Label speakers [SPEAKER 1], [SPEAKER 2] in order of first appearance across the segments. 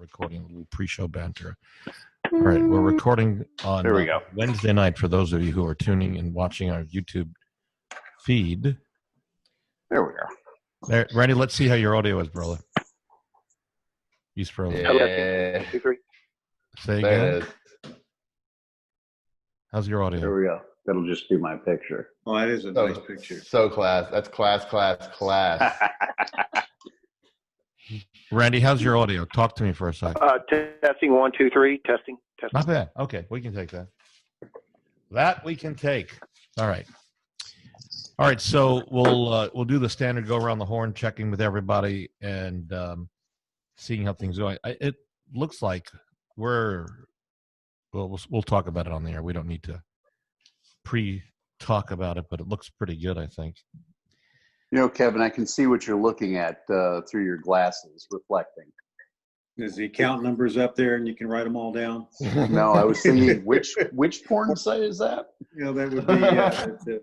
[SPEAKER 1] recording a little pre-show banter. All right, we're recording on
[SPEAKER 2] There we go.
[SPEAKER 1] Wednesday night for those of you who are tuning and watching our YouTube feed.
[SPEAKER 2] There we are.
[SPEAKER 1] There, Randy, let's see how your audio is, brother. He's frozen.
[SPEAKER 2] Yeah. 2, 3.
[SPEAKER 1] Say
[SPEAKER 3] There
[SPEAKER 1] again.
[SPEAKER 3] it is.
[SPEAKER 1] How's your audio?
[SPEAKER 2] There we go. That'll just be my picture.
[SPEAKER 4] Oh, that is a nice picture.
[SPEAKER 3] So class. That's class.
[SPEAKER 1] Randy, how's your audio? Talk to me for a second.
[SPEAKER 5] Testing 1, 2, 3. Testing.
[SPEAKER 1] Not bad. Okay, we can take that. That we can take. All right. All right. So we'll do the standard go around the horn, checking with everybody and seeing how things go. It looks like we'll talk about it on the air. We don't need to pre-talk about it, but it looks pretty good, I think.
[SPEAKER 2] You know, Kevin, I can see what you're looking at through your glasses, reflecting.
[SPEAKER 4] Is the account numbers up there and you can write them all down?
[SPEAKER 2] No, I was thinking, which porn site is that?
[SPEAKER 4] You know, that would be,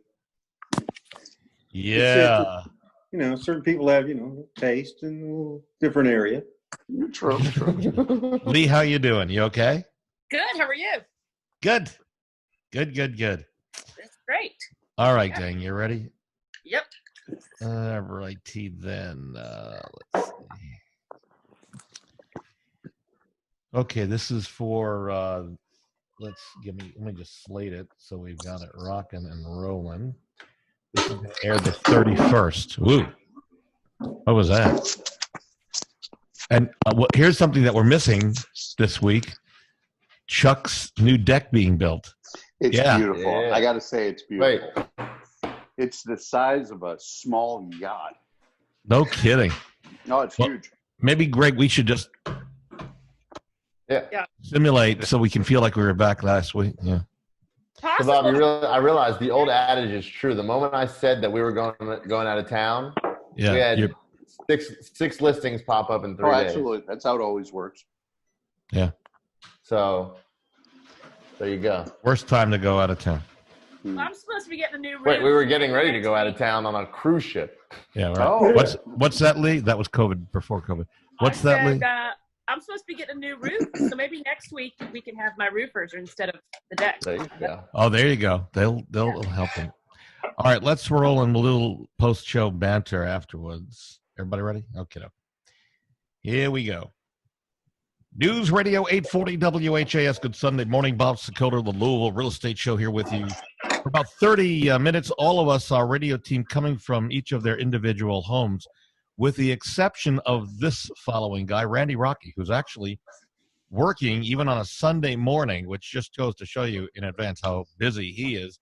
[SPEAKER 1] Yeah.
[SPEAKER 4] you know, certain people have, taste in a different area.
[SPEAKER 2] True.
[SPEAKER 1] Lee, how you doing? You okay?
[SPEAKER 6] Good. How are you?
[SPEAKER 1] Good. Good.
[SPEAKER 6] That's great.
[SPEAKER 1] All right, gang, you ready?
[SPEAKER 6] Yep.
[SPEAKER 1] Righty then. Let's see. Okay, this is for let me just slate it so we've got it rocking and rolling. This is going to air the 31st. Woo. What was that? And here's something that we're missing this week. Chuck's new deck being built.
[SPEAKER 2] It's beautiful.
[SPEAKER 3] Yeah.
[SPEAKER 2] I got to say, it's beautiful.
[SPEAKER 3] Wait.
[SPEAKER 2] It's the size of a small yacht.
[SPEAKER 1] No kidding.
[SPEAKER 2] No, it's huge.
[SPEAKER 1] Maybe, Greg, we should just simulate so we can feel like we were back last week. Yeah.
[SPEAKER 3] So Bob, I realized the old adage is true. The moment I said that we were going out of town, we had six listings pop up in 3 days.
[SPEAKER 2] Absolutely. That's how it always works.
[SPEAKER 1] Yeah.
[SPEAKER 3] So there you go.
[SPEAKER 1] Worst time to go out of town.
[SPEAKER 6] I'm supposed to be getting a new room.
[SPEAKER 3] Wait, we were getting ready to go out of town on a cruise ship.
[SPEAKER 1] Yeah, right.
[SPEAKER 2] Oh.
[SPEAKER 1] What's that, Lee? That was COVID, before COVID. What's that, Lee?
[SPEAKER 6] I'm supposed to be getting a new roof, so maybe next week we can have my roofers instead of the deck.
[SPEAKER 3] There you go.
[SPEAKER 1] Oh, there you go. They'll help them. All right, let's roll in a little post-show banter afterwards. Everybody ready? Okay. Here we go. News Radio 840 WHAS. Good Sunday morning. Bob Sokoler, the Louisville Real Estate Show, here with you for about 30 minutes. All of us, our radio team, coming from each of their individual homes, with the exception of this following guy, Randy Rocky, who's actually working even on a Sunday morning, which just goes to show you in advance how busy he is.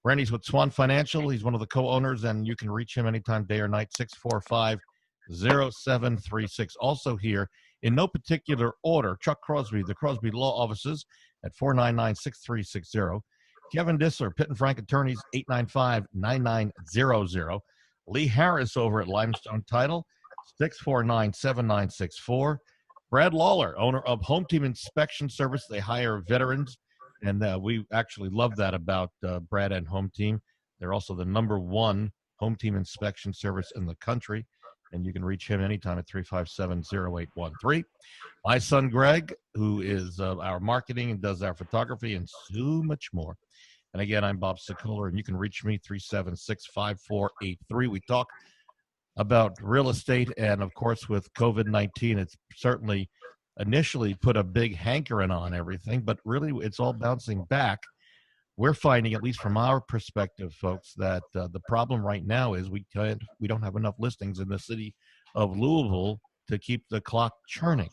[SPEAKER 1] Randy's with Swan Financial. He's one of the co-owners, and you can reach him anytime, day or night, 645-0736. Also here, in no particular order, Chuck Crosby, the Crosby Law Offices at 499-6360. Kevin Dissler, Pitt and Frank Attorneys, 895-9900. Lee Harris over at Limestone Title, 649-7964. Brad Lawler, owner of Home Team Inspection Service. They hire veterans, and we actually love that about Brad and Home Team. They're also the #1 home team inspection service in the country, and you can reach him anytime at 357-0813. My son, Greg, who is our marketing and does our photography and so much more. And again, I'm Bob Sokoler, and you can reach me 376-5483. We talk about real estate, and of course, with COVID-19, it's certainly initially put a big hankering on everything, but really it's all bouncing back. We're finding, at least from our perspective, folks, that the problem right now is we don't have enough listings in the city of Louisville to keep the clock churning.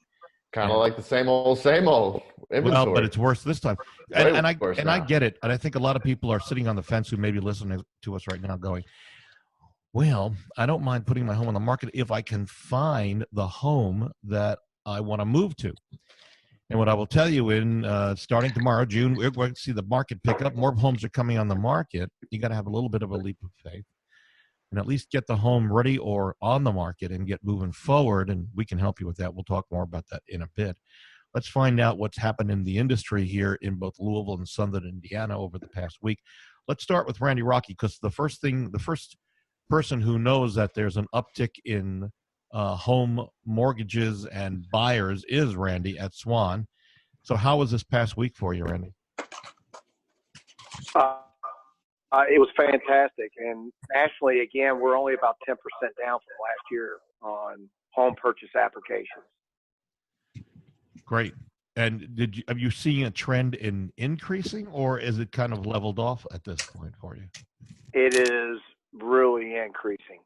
[SPEAKER 3] Kind of like the same old inventory.
[SPEAKER 1] Well, but it's worse this time. And I
[SPEAKER 3] now.
[SPEAKER 1] get it. And I think a lot of people are sitting on the fence who may be listening to us right now going, well, I don't mind putting my home on the market if I can find the home that I want to move to. And what I will tell you, starting tomorrow, June, we're going to see the market pick up. More homes are coming on the market. You got to have a little bit of a leap of faith and at least get the home ready or on the market and get moving forward. And we can help you with that. We'll talk more about that in a bit. Let's find out what's happened in the industry here in both Louisville and Southern Indiana over the past week. Let's start with Randy Rocky, because the first person who knows that there's an uptick in home mortgages and buyers is Randy at Swan. So how was this past week for you, Randy?
[SPEAKER 5] It was fantastic. And nationally, again, we're only about 10% down from last year on home purchase applications.
[SPEAKER 1] Great. And have you seen a trend in increasing, or is it kind of leveled off at this point for you?
[SPEAKER 5] It is really increasing.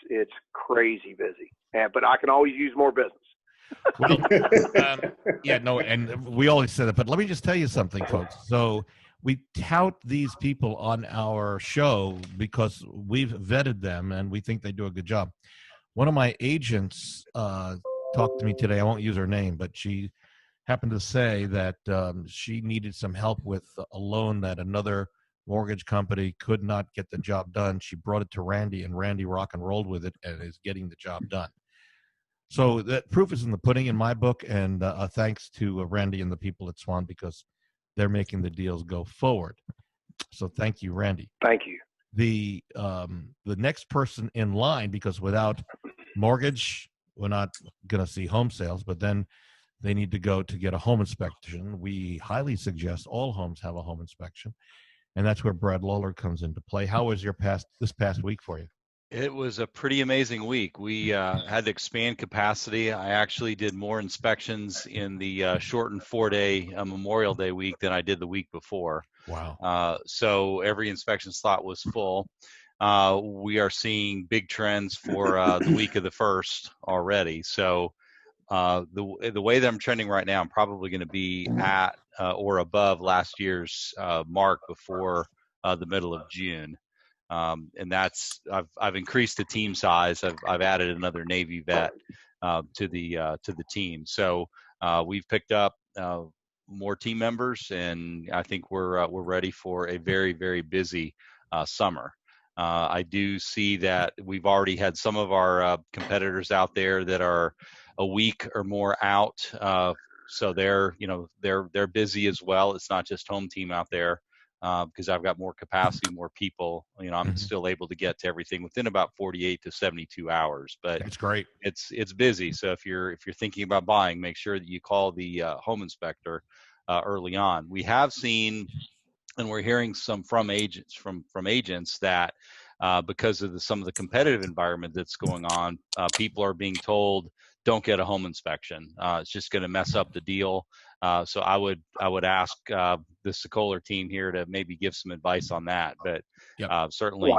[SPEAKER 5] It's crazy busy, but I can always use more business.
[SPEAKER 1] Well, yeah, no, and we always say that, but let me just tell you something, folks. So we tout these people on our show because we've vetted them and we think they do a good job. One of my agents talked to me today. I won't use her name, but she happened to say that she needed some help with a loan that another mortgage company could not get the job done. She brought it to Randy, and Randy rock and rolled with it and is getting the job done. So that proof is in the pudding in my book, and thanks to Randy and the people at Swan because they're making the deals go forward. So thank you, Randy.
[SPEAKER 5] Thank you.
[SPEAKER 1] The next person in line, because without mortgage, we're not going to see home sales, but then they need to go to get a home inspection. We highly suggest all homes have a home inspection, and that's where Brad Lawler comes into play. How was this past week for you?
[SPEAKER 7] It was a pretty amazing week. We had to expand capacity. I actually did more inspections in the shortened 4-day Memorial Day week than I did the week before.
[SPEAKER 1] Wow.
[SPEAKER 7] So every inspection slot was full. We are seeing big trends for the week of the 1st already. So the way that I'm trending right now, I'm probably going to be at or above last year's mark before the middle of June. And that's I've increased the team size. I've added another Navy vet to the team. So we've picked up more team members, and I think we're ready for a very, very busy summer. I do see that we've already had some of our competitors out there that are a week or more out. So they're busy as well. It's not just home team out there. Because I've got more capacity, more people. I'm still able to get to everything within about 48 to 72 hours. But
[SPEAKER 1] that's great.
[SPEAKER 7] It's busy. So if you're thinking about buying, make sure that you call the home inspector early on. We have seen, and we're hearing some from agents that because of some of the competitive environment that's going on, people are being told, don't get a home inspection. It's just going to mess up the deal. So I would ask the Sokoler team here to maybe give some advice on that. But certainly,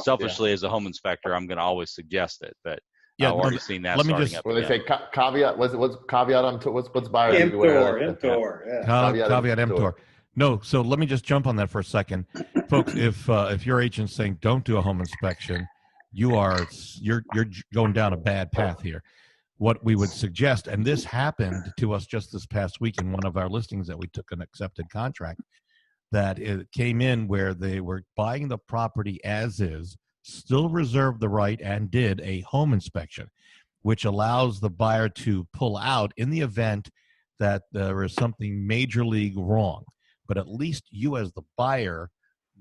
[SPEAKER 7] selfishly as a home inspector, I'm going to always suggest it. But I've already seen that starting up.
[SPEAKER 3] When they say caveat, what's caveat on what's buyer?
[SPEAKER 4] Emptor.
[SPEAKER 1] Caveat emptor. No, so let me just jump on that for a second, folks. If your agent's saying don't do a home inspection, you're going down a bad path here. What we would suggest, and this happened to us just this past week in one of our listings that we took an accepted contract, that it came in where they were buying the property as is, still reserved the right and did a home inspection, which allows the buyer to pull out in the event that there is something major league wrong. But at least you as the buyer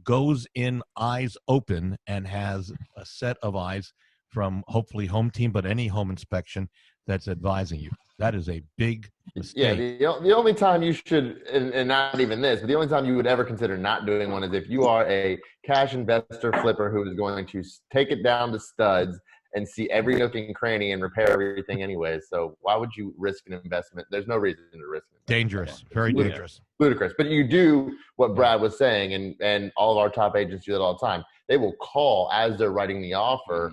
[SPEAKER 1] goes in eyes open and has a set of eyes from hopefully home team, but any home inspection that's advising you. That is a big mistake.
[SPEAKER 3] Yeah, the only time you should, and not even this, but the only time you would ever consider not doing one is if you are a cash investor flipper who is going to take it down to studs and see every nook and cranny and repair everything anyway. So why would you risk an investment? There's no reason to risk it.
[SPEAKER 1] Dangerous, very dangerous.
[SPEAKER 3] Ludicrous. But you do what Brad was saying, and all of our top agents do that all the time. They will call as they're writing the offer,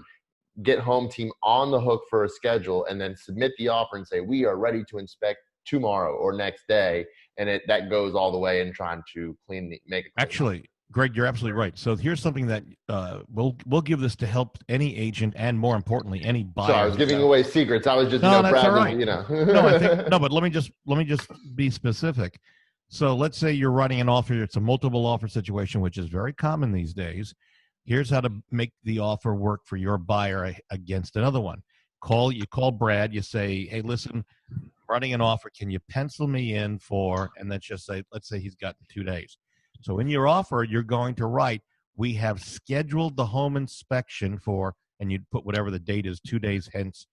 [SPEAKER 3] get home team on the hook for a schedule, and then submit the offer and say, we are ready to inspect tomorrow or next day. And that goes all the way in trying to make it.
[SPEAKER 1] Actually, Greg, you're absolutely right. So here's something that we'll give this to help any agent and, more importantly, any buyer.
[SPEAKER 3] Sorry, I was giving away secrets. I was just,
[SPEAKER 1] Brad,
[SPEAKER 3] right.
[SPEAKER 1] But let me just be specific. So let's say you're writing an offer. It's a multiple offer situation, which is very common these days. Here's how to make the offer work for your buyer against another one. You call Brad. You say, hey, listen, I'm writing an offer. Can you pencil me in for, and let's say he's got 2 days. So in your offer, you're going to write, we have scheduled the home inspection for and you'd put whatever the date is 2 days hence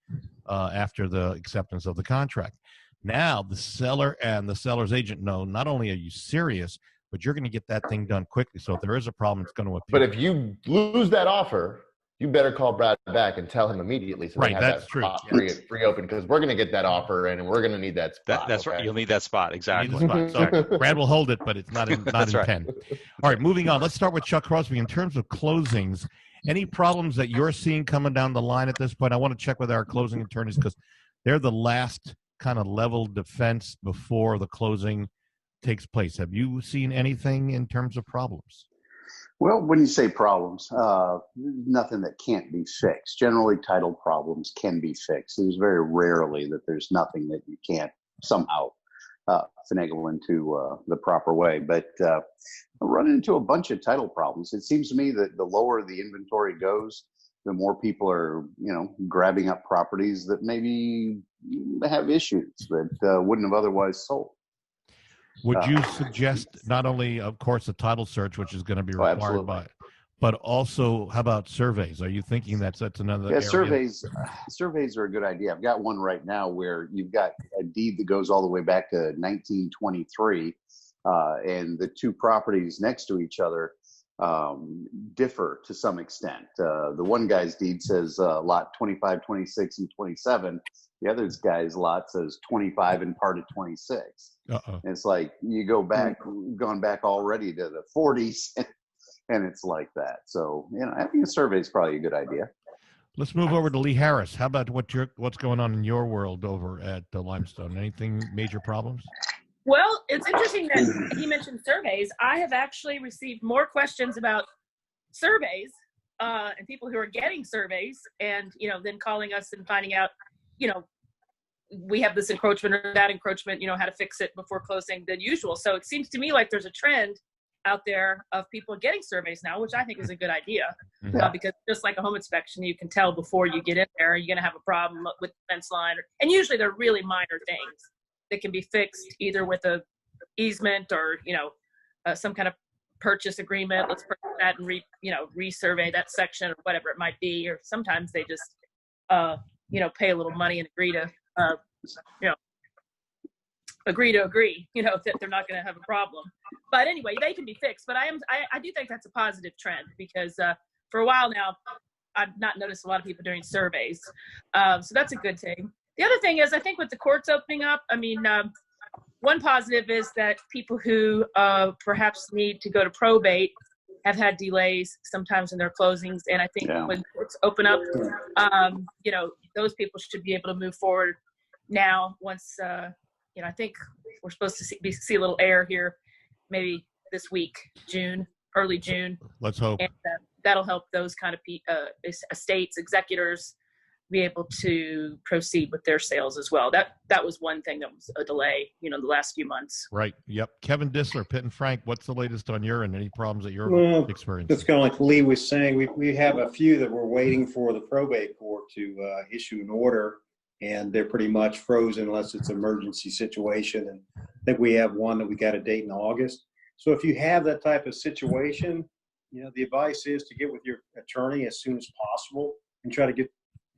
[SPEAKER 1] after the acceptance of the contract. Now the seller and the seller's agent know not only are you serious, but you're going to get that thing done quickly. So if there is a problem, it's going to appear.
[SPEAKER 3] But if you lose that offer, you better call Brad back and tell him immediately so
[SPEAKER 1] Right,
[SPEAKER 3] they have
[SPEAKER 1] that's
[SPEAKER 3] that
[SPEAKER 1] true.
[SPEAKER 3] spot
[SPEAKER 1] Yeah.
[SPEAKER 3] free open, because we're going to get that offer and we're going to need that spot.
[SPEAKER 7] That's right.
[SPEAKER 3] okay?
[SPEAKER 7] You'll need that spot.
[SPEAKER 1] You
[SPEAKER 7] Exactly.
[SPEAKER 1] need the spot. So Brad will hold it, but it's not in
[SPEAKER 7] That's right.
[SPEAKER 1] 10. All right, moving on. Let's start with Chuck Crosby. In terms of closings, any problems that you're seeing coming down the line at this point? I want to check with our closing attorneys because they're the last kind of level defense before the closing takes place. Have you seen anything in terms of problems?
[SPEAKER 2] Well, when you say problems, nothing that can't be fixed. Generally, title problems can be fixed. There's very rarely that there's nothing that you can't somehow finagle into the proper way. But I run into a bunch of title problems. It seems to me that the lower the inventory goes, the more people are, grabbing up properties that maybe have issues that wouldn't have otherwise sold.
[SPEAKER 1] Would you suggest not only, of course, a title search, which is going to be required
[SPEAKER 2] absolutely.
[SPEAKER 1] but also how about surveys? Are you thinking that's another area?
[SPEAKER 2] Surveys are a good idea. I've got one right now where you've got a deed that goes all the way back to 1923, and the two properties next to each other differ to some extent. The one guy's deed says lot 25, 26, and 27. The other guy's lot says 25 and part of 26.
[SPEAKER 1] Uh-oh.
[SPEAKER 2] And it's like you gone back already to the 40s, and it's like that. So, I think a survey is probably a good idea.
[SPEAKER 1] Let's move over to Lee Harris. How about what's going on in your world over at Limestone? Anything major problems?
[SPEAKER 6] Well, it's interesting that he mentioned surveys. I have actually received more questions about surveys and people who are getting surveys and, then calling us and finding out, we have this encroachment or that encroachment, how to fix it before closing than usual. So it seems to me like there's a trend out there of people getting surveys now, which I think is a good idea because just like a home inspection, you can tell before you get in there, you're going to have a problem with the fence line. And usually they're really minor things that can be fixed either with a easement or, some kind of purchase agreement. Let's purchase that and resurvey that section or whatever it might be. Or sometimes they just, pay a little money and agree to agree, that they're not going to have a problem. But anyway, they can be fixed. But I do think that's a positive trend because for a while now, I've not noticed a lot of people doing surveys. So that's a good thing. The other thing is, I think with the courts opening up, one positive is that people who perhaps need to go to probate have had delays sometimes in their closings. And I think when courts open up, those people should be able to move forward now once, I think we're supposed to see a little air here maybe this week, early June.
[SPEAKER 1] Let's hope.
[SPEAKER 6] And that'll help those kind of estates, executors be able to proceed with their sales as well. That was one thing that was a delay, the last few months.
[SPEAKER 1] Right. Yep. Kevin Dissler, Pitt and Frank, what's the latest on your end? Any problems that you're experiencing?
[SPEAKER 4] It's kind of like Lee was saying. We have a few that we're waiting for the probate court to issue an order, and they're pretty much frozen unless it's an emergency situation. And I think we have one that we got a date in August. So if you have that type of situation, the advice is to get with your attorney as soon as possible and try to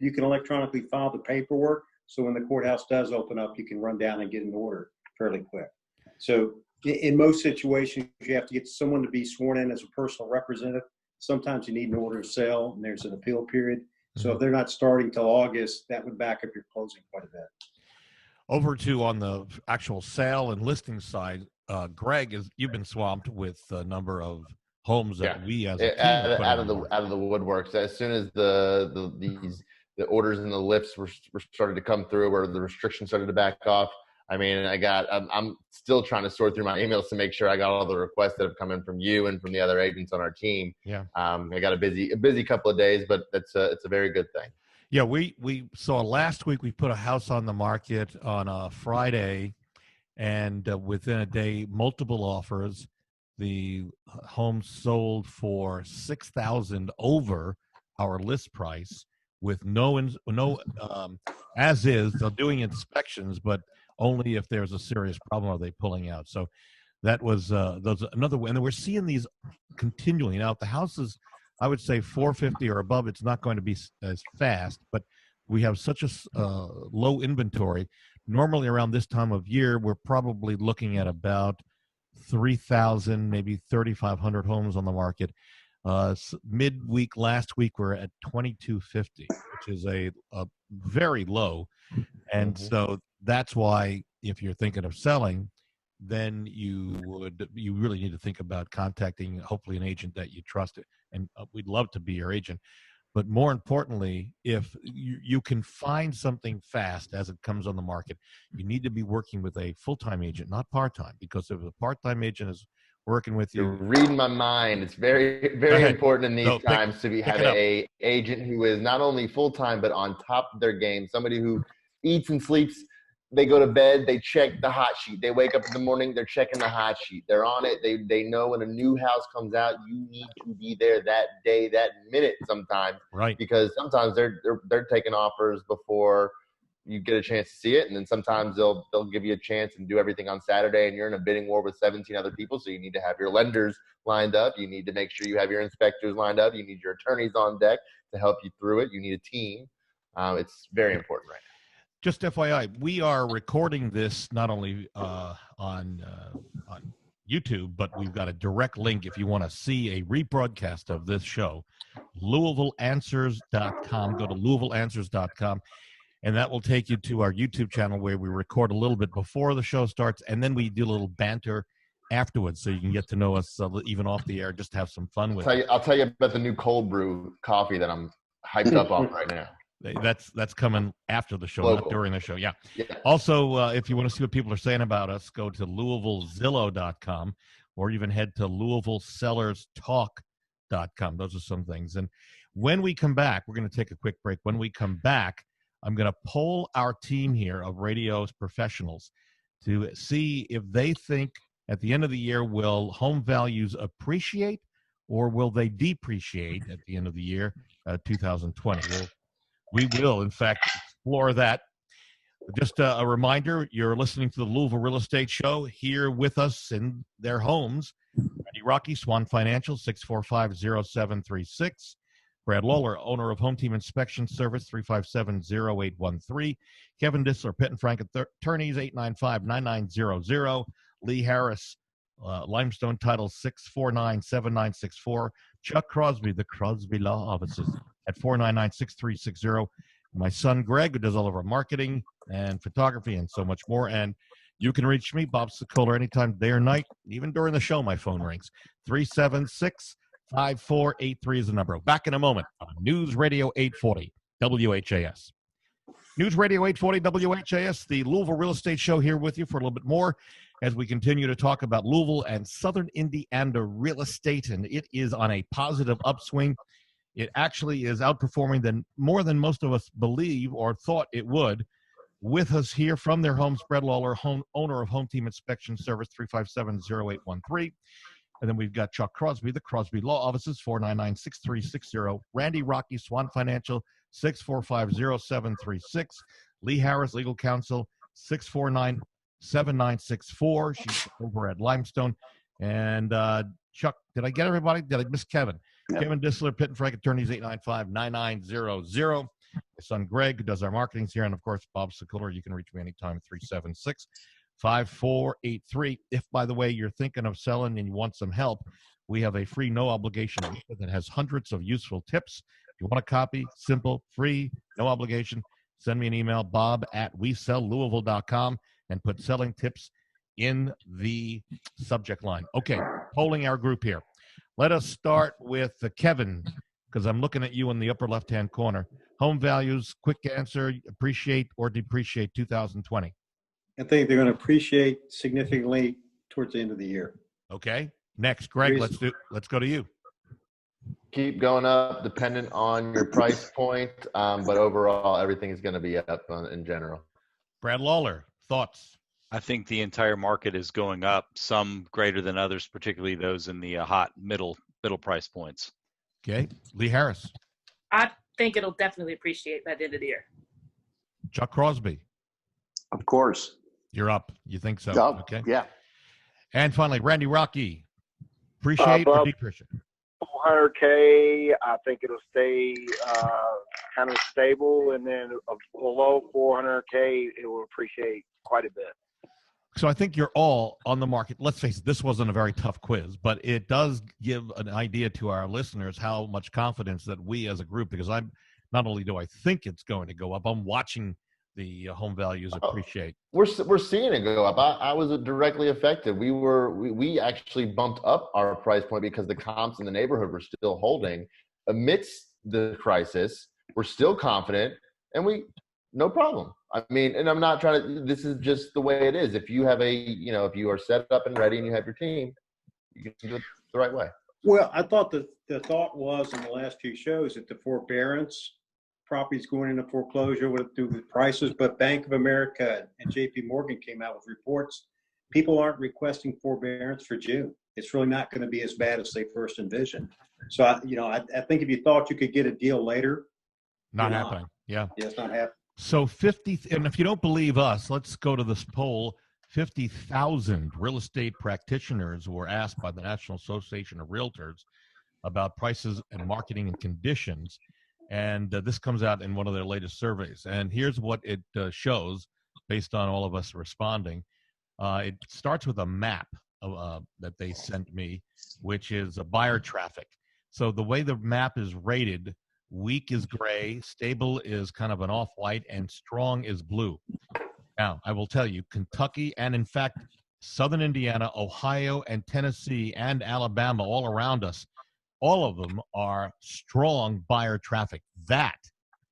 [SPEAKER 4] you can electronically file the paperwork. So when the courthouse does open up, you can run down and get an order fairly quick. So in most situations, you have to get someone to be sworn in as a personal representative. Sometimes you need an order to sell and there's an appeal period. So if they're not starting till August, that would back up your closing quite a bit.
[SPEAKER 1] Over to on the actual sale and listing side, Greg, you've been swamped with a number of homes that we as a team
[SPEAKER 3] out of the woodworks. As soon as the orders and the lifts were started to come through, or the restrictions started to back off, I'm still trying to sort through my emails to make sure I got all the requests that have come in from you and from the other agents on our team.
[SPEAKER 1] Yeah.
[SPEAKER 3] I got a busy couple of days, but it's a very good thing.
[SPEAKER 1] Yeah. We saw last week, we put a house on the market on a Friday, and within a day, multiple offers. The home sold for $6,000 over our list price with no as is. They're doing inspections, but only if there's a serious problem are they pulling out. So that was another way. And we're seeing these continually. Now, if the house is I would say 450 or above, it's not going to be as fast, but we have such a low inventory. Normally around this time of year, we're probably looking at about 3,000, maybe 3,500 homes on the market. Midweek last week, we're at 2,250, which is a very low. And so that's why if you're thinking of selling, then you really need to think about contacting hopefully an agent that you trust. And we'd love to be your agent. But more importantly, if you can find something fast as it comes on the market, you need to be working with a full-time agent, not part-time, because if a part-time agent is working with you.
[SPEAKER 3] You're reading my mind. It's very, very important in these times to have a agent who is not only full-time, but on top of their game, somebody who eats and sleeps. They go to bed, they check the hot sheet. They wake up in the morning, they're checking the hot sheet. They're on it. They know when a new house comes out, you need to be there that day, that minute sometimes.
[SPEAKER 1] Right.
[SPEAKER 3] Because sometimes they're taking offers before you get a chance to see it. And then sometimes they'll give you a chance and do everything on Saturday, and you're in a bidding war with 17 other people. So you need to have your lenders lined up. You need to make sure you have your inspectors lined up. You need your attorneys on deck to help you through it. You need a team. It's very important right now.
[SPEAKER 1] Just FYI, we are recording this not only on YouTube, but we've got a direct link if you want to see a rebroadcast of this show. LouisvilleAnswers.com. Go to LouisvilleAnswers.com, and that will take you to our YouTube channel where we record a little bit before the show starts, and then we do a little banter afterwards, so you can get to know us even off the air, just have some fun with it.
[SPEAKER 3] I'll tell you about the new cold brew coffee that I'm hyped up on right now.
[SPEAKER 1] That's coming after the show, not during the show. Yeah. Also, if you want to see what people are saying about us, go to LouisvilleZillow.com or even head to LouisvilleSellersTalk.com. Those are some things. And when we come back, we're going to take a quick break. When we come back, I'm going to poll our team here of radio professionals to see if they think at the end of the year, will home values appreciate or will they depreciate at the end of the year, 2020? We will, in fact, explore that. Just a reminder, you're listening to the Louisville Real Estate Show here with us in their homes. Randy Rocky, Swan Financial, 645-0736. Brad Lawler, owner of Home Team Inspection Service, 357-0813. Kevin Dissler, Pitt and Frank Attorneys, 895-9900. Lee Harris, Limestone Title, 649-7964. Chuck Crosby, the Crosby Law Offices, at 499-6360. My son, Greg, who does all of our marketing and photography and so much more. And you can reach me, Bob-Sokoler, anytime, day or night. Even during the show, my phone rings. 376-5483 is the number. Back in a moment on News Radio 840 WHAS. News Radio 840 WHAS, the Louisville Real Estate Show, here with you for a little bit more as we continue to talk about Louisville and Southern Indiana real estate. And it is on a positive upswing. It actually is outperforming more than most of us believe or thought it would. With us here from their homes, Brad Lawler, owner of Home Team Inspection Service, 357-0813. And then we've got Chuck Crosby, the Crosby Law Offices, 499-6360. Randy Rocky, Swan Financial, 645-0736. Lee Harris, Legal Counsel, 649-7964. She's over at Limestone. And Chuck, did I get everybody? Did I miss Kevin? Yep. Kevin Dissler, Pitt and Frank Attorneys, 895-9900. My son Greg, who does our marketing here, and of course Bob-Sokoler. You can reach me anytime, 376-5483. If, by the way, you're thinking of selling and you want some help, we have a free, no obligation that has hundreds of useful tips. If you want a copy, simple, free, no obligation, send me an email, bob@wesellouisville.com, and put selling tips in the subject line. Okay, polling our group here. Let us start with Kevin, because I'm looking at you in the upper left-hand corner. Home values, quick answer, appreciate or depreciate 2020?
[SPEAKER 4] I think they're going to appreciate significantly towards the end of the year.
[SPEAKER 1] Okay. Next, Greg, let's go to you.
[SPEAKER 3] Keep going up, dependent on your price point, but overall, everything is going to be up in general.
[SPEAKER 1] Brad Lawler, thoughts?
[SPEAKER 7] I think the entire market is going up, some greater than others, particularly those in the hot middle price points.
[SPEAKER 1] Okay. Lee Harris.
[SPEAKER 6] I think it'll definitely appreciate by the end of the year.
[SPEAKER 1] Chuck Crosby.
[SPEAKER 2] Of course.
[SPEAKER 1] You're up. You think so?
[SPEAKER 2] Oh,
[SPEAKER 1] okay.
[SPEAKER 2] Yeah.
[SPEAKER 1] And finally, Randy Rocky. Appreciate or depreciate?
[SPEAKER 5] 400K, I think it'll stay kind of stable, and then below 400K, it will appreciate quite a bit.
[SPEAKER 1] So I think you're all on the market. Let's face it, this wasn't a very tough quiz, but it does give an idea to our listeners how much confidence that we as a group, because I'm not only do I think it's going to go up, I'm watching the home values appreciate.
[SPEAKER 3] We're seeing it go up. I was directly affected. We actually bumped up our price point because the comps in the neighborhood were still holding amidst the crisis. We're still confident, and no problem. I mean, and I'm not trying to, this is just the way it is. If you have if you are set up and ready and you have your team, you can do it the right way.
[SPEAKER 4] Well, I thought the thought was in the last few shows that the forbearance properties going into foreclosure would do with prices, but Bank of America and JP Morgan came out with reports. People aren't requesting forbearance for June. It's really not going to be as bad as they first envisioned. So, I think if you thought you could get a deal later.
[SPEAKER 1] Not happening. Yeah.
[SPEAKER 4] Yeah, it's not happening.
[SPEAKER 1] So and if you don't believe us, let's go to this poll. 50,000 real estate practitioners were asked by the National Association of Realtors about prices and marketing and conditions. And this comes out in one of their latest surveys. And here's what it shows based on all of us responding. It starts with a map that they sent me, which is a buyer traffic. So the way the map is rated, weak is gray, stable is kind of an off-white, and strong is blue. Now, I will tell you, Kentucky and, in fact, southern Indiana, Ohio, and Tennessee, and Alabama all around us, all of them are strong buyer traffic. That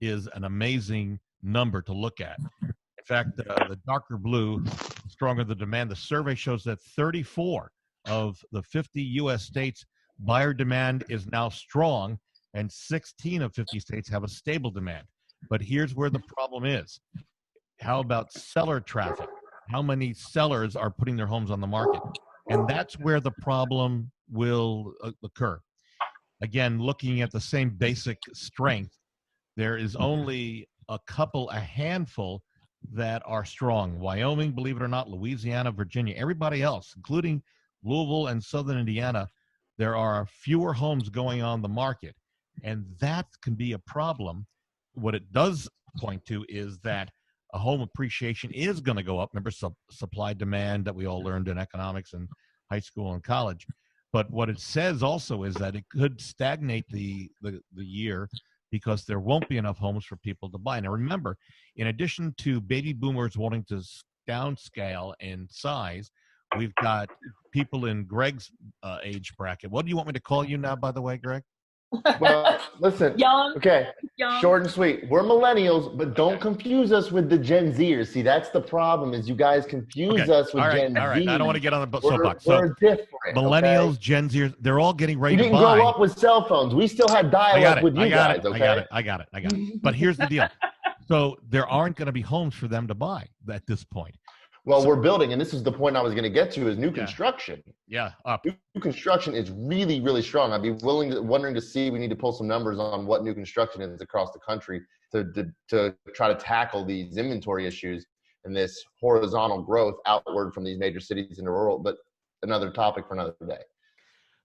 [SPEAKER 1] is an amazing number to look at. In fact, the darker blue, stronger the demand. The survey shows that 34 of the 50 U.S. states, buyer demand is now strong, and 16 of 50 states have a stable demand. But here's where the problem is. How about seller traffic? How many sellers are putting their homes on the market? And that's where the problem will occur. Again, looking at the same basic strength, there is only a handful that are strong. Wyoming, believe it or not, Louisiana, Virginia, everybody else, including Louisville and southern Indiana, there are fewer homes going on the market. And that can be a problem. What it does point to is that a home appreciation is going to go up. Remember, supply demand that we all learned in economics in high school and college. But what it says also is that it could stagnate the year because there won't be enough homes for people to buy. Now, remember, in addition to baby boomers wanting to downscale in size, we've got people in Greg's age bracket. What do you want me to call you now, by the way, Greg?
[SPEAKER 3] Well, listen.
[SPEAKER 6] Young.
[SPEAKER 3] Okay.
[SPEAKER 6] Young.
[SPEAKER 3] Short and sweet. We're millennials, but don't confuse us with the Gen Zers. See, that's the problem. Is you guys confuse us with Gen Z.
[SPEAKER 1] All right. I don't want to get on the soapbox.
[SPEAKER 3] We're different.
[SPEAKER 1] Millennials,
[SPEAKER 3] okay?
[SPEAKER 1] Gen Zers, they're all getting ready
[SPEAKER 3] to
[SPEAKER 1] to buy.
[SPEAKER 3] You didn't grow up with cell phones. We still had dial-up with you guys. Okay.
[SPEAKER 1] I got it. But here's the deal. So there aren't going to be homes for them to buy at this point.
[SPEAKER 3] Well, we're building, and this is the point I was going to get to, is new construction.
[SPEAKER 1] Yeah, up.
[SPEAKER 3] New construction is really, really strong. I'd be wondering to see, we need to pull some numbers on what new construction is across the country to try to tackle these inventory issues and this horizontal growth outward from these major cities into rural, but another topic for another day.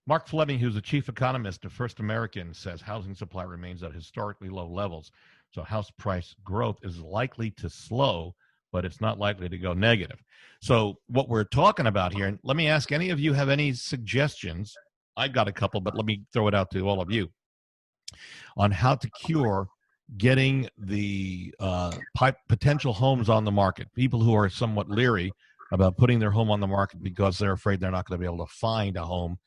[SPEAKER 1] Mark Fleming, who's the chief economist of First American, says housing supply remains at historically low levels, so house price growth is likely to slow, but it's not likely to go negative. So what we're talking about here, and let me ask, any of you have any suggestions? I got a couple, but let me throw it out to all of you on how to cure getting the potential homes on the market. People who are somewhat leery about putting their home on the market because they're afraid they're not going to be able to find a home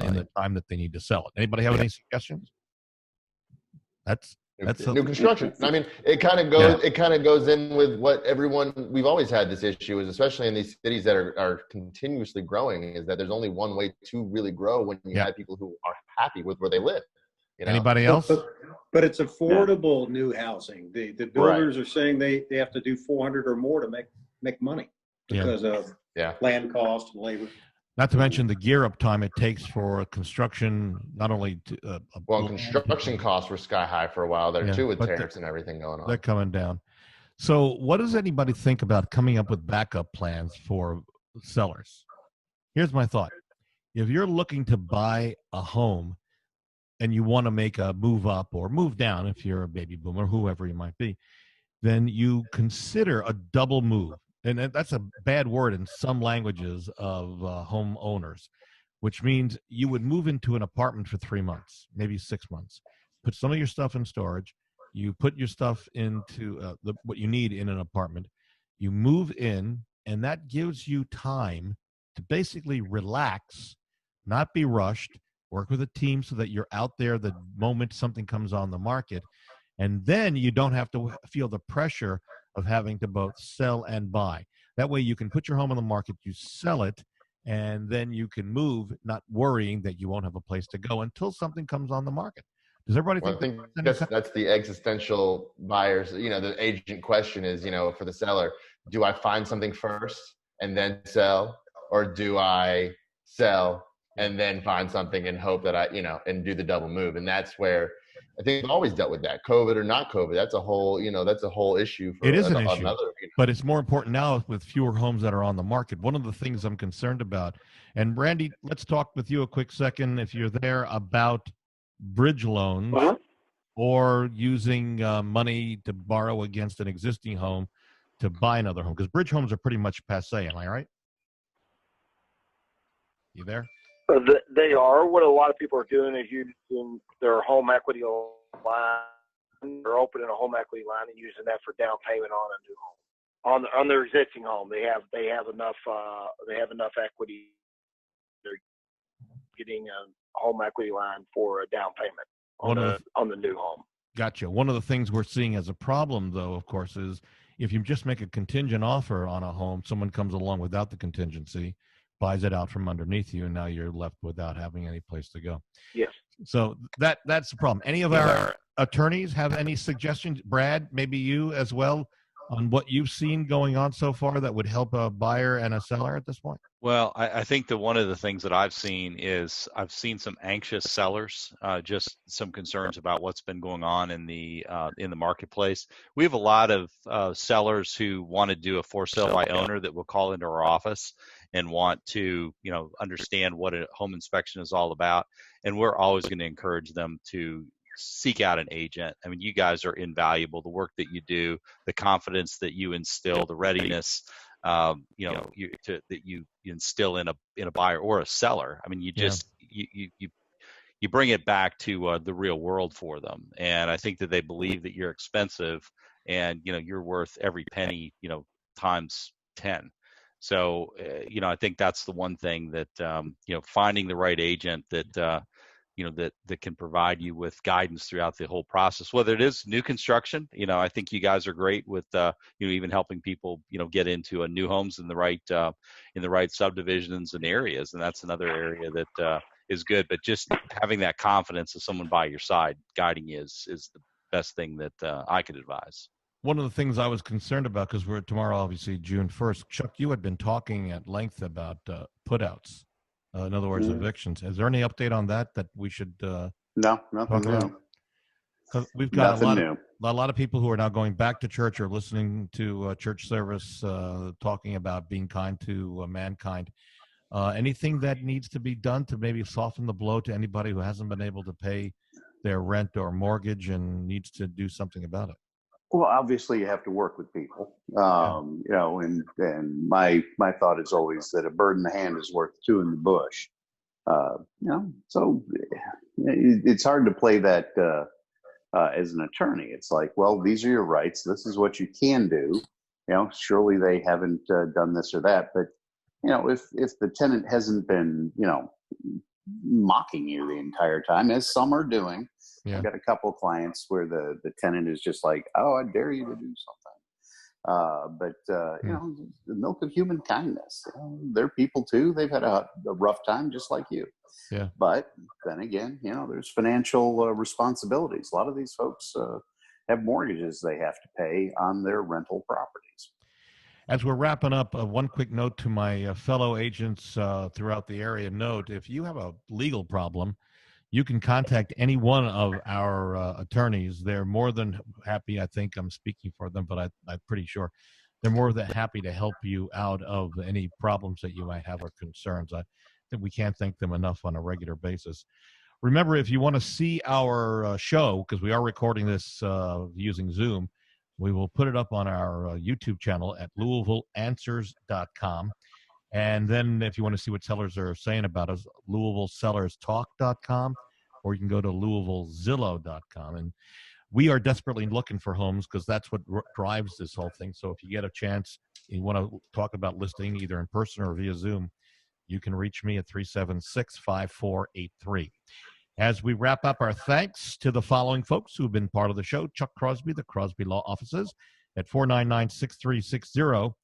[SPEAKER 1] in the time that they need to sell it. Anybody have any suggestions? That's
[SPEAKER 3] new construction. I mean, it kind of goes. Yeah. It kind of goes in with what we've always had this issue, is especially in these cities that are continuously growing, is that there's only one way to really grow when you have people who are happy with where they live. You know?
[SPEAKER 1] Anybody else?
[SPEAKER 4] But it's affordable new housing. The builders are saying they have to do 400 or more to make money because of land cost and labor.
[SPEAKER 1] Not to mention the gear up time it takes for construction, not only to
[SPEAKER 3] construction costs were sky high for a while there too, with tariffs and everything going on.
[SPEAKER 1] They're coming down. So what does anybody think about coming up with backup plans for sellers? Here's my thought. If you're looking to buy a home, and you want to make a move up or move down if you're a baby boomer, whoever you might be, then you consider a double move. And that's a bad word in some languages of home owners, which means you would move into an apartment for 3 months, maybe 6 months, put some of your stuff in storage. You put your stuff into what you need in an apartment. You move in, and that gives you time to basically relax, not be rushed, work with a team so that you're out there the moment something comes on the market. And then you don't have to feel the pressure of having to both sell and buy. That way you can put your home on the market, you sell it, and then you can move, not worrying that you won't have a place to go until something comes on the market. Does everybody
[SPEAKER 3] Well, I
[SPEAKER 1] think
[SPEAKER 3] think that's the existential buyers. The agent question is, for the seller, do I find something first and then sell, or do I sell and then find something and hope that and do the double move? And that's where I think we've always dealt with that, COVID or not COVID. That's a whole, that's a whole issue.
[SPEAKER 1] It is an issue, but it's more important now with fewer homes that are on the market. One of the things I'm concerned about, and Randy, let's talk with you a quick second, if you're there, about bridge loans or using money to borrow against an existing home to buy another home, because bridge homes are pretty much passe. Am I right? You there?
[SPEAKER 5] They are. What a lot of people are doing is using their home equity line. They're opening a home equity line and using that for down payment on a new home. On their existing home, they have enough equity. They're getting a home equity line for a down payment on the new home.
[SPEAKER 1] Gotcha. One of the things we're seeing as a problem, though, of course, is if you just make a contingent offer on a home, someone comes along without the contingency, buys it out from underneath you, and now you're left without having any place to go.
[SPEAKER 5] Yes.
[SPEAKER 1] So that's the problem. Any of our attorneys have any suggestions? Brad, maybe you as well, on what you've seen going on so far that would help a buyer and a seller at this point?
[SPEAKER 7] Well, I think that one of the things that I've seen is I've seen some anxious sellers, just some concerns about what's been going on in the marketplace. We have a lot of sellers who want to do a for sale by owner that will call into our office and want to, understand what a home inspection is all about. And we're always going to encourage them to seek out an agent. I mean, you guys are invaluable. The work that you do, the confidence that you instill, the readiness, that you instill in a buyer or a seller. I mean, you just you bring it back to the real world for them. And I think that they believe that you're expensive, and you're worth every penny, times 10. So I think that's the one thing that finding the right agent that that can provide you with guidance throughout the whole process, whether it is new construction. I think you guys are great with, even helping people, get into a new homes in the right subdivisions and areas. And that's another area that is good, but just having that confidence of someone by your side guiding you is the best thing that I could advise.
[SPEAKER 1] One of the things I was concerned about, because we're tomorrow, obviously June 1st, Chuck, you had been talking at length about put-outs. In other words, evictions. Is there any update on that we should
[SPEAKER 2] No, nothing new.
[SPEAKER 1] We've got a lot of people who are now going back to church or listening to church service talking about being kind to mankind. Anything that needs to be done to maybe soften the blow to anybody who hasn't been able to pay their rent or mortgage and needs to do something about it?
[SPEAKER 2] Well, obviously you have to work with people, and my thought is always that a bird in the hand is worth two in the bush. So it's hard to play that as an attorney. It's like, well, these are your rights. This is what you can do. Surely they haven't done this or that, but if the tenant hasn't been, mocking you the entire time, as some are doing. Yeah. I've got a couple of clients where the tenant is just like, oh, I dare you to do something. But the milk of human kindness. They're people too. They've had a rough time just like you.
[SPEAKER 1] Yeah.
[SPEAKER 2] But then again, there's financial responsibilities. A lot of these folks have mortgages they have to pay on their rental properties.
[SPEAKER 1] As we're wrapping up, one quick note to my fellow agents throughout the area. Note, if you have a legal problem, you can contact any one of our attorneys. They're more than happy. I think I'm speaking for them, but I'm pretty sure they're more than happy to help you out of any problems that you might have or concerns. I think we can't thank them enough on a regular basis. Remember, if you want to see our show, because we are recording this using Zoom, we will put it up on our YouTube channel at LouisvilleAnswers.com. And then if you want to see what sellers are saying about us, LouisvilleSellersTalk.com, or you can go to LouisvilleZillow.com. And we are desperately looking for homes because that's what drives this whole thing. So if you get a chance, you want to talk about listing either in person or via Zoom, you can reach me at 376-5483. As we wrap up, our thanks to the following folks who have been part of the show: Chuck Crosby, the Crosby Law Offices at 499-6360.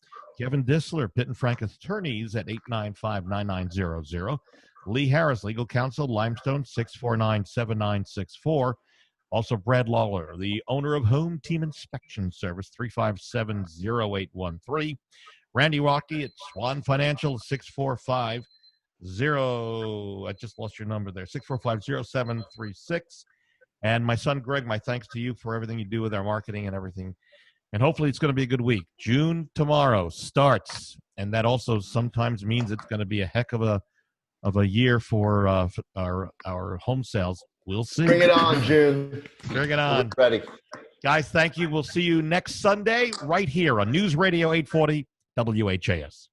[SPEAKER 1] Kevin Dissler, Pitt and Frank Attorneys at 895-9900. Lee Harris, Legal Counsel, Limestone, 649-7964. Also, Brad Lawler, the owner of Home Team Inspection Service, 357-0813. Randy Rocky at Swan Financial, 645-0. I just lost your number there, 645-0736. And my son, Greg, my thanks to you for everything you do with our marketing and everything. And hopefully it's going to be a good week. June tomorrow starts, and that also sometimes means it's going to be a heck of a year for our home sales. We'll see.
[SPEAKER 3] Bring it on, June.
[SPEAKER 1] Bring it on.
[SPEAKER 3] We're ready.
[SPEAKER 1] Guys, thank you. We'll see you next Sunday right here on News Radio 840 WHAS.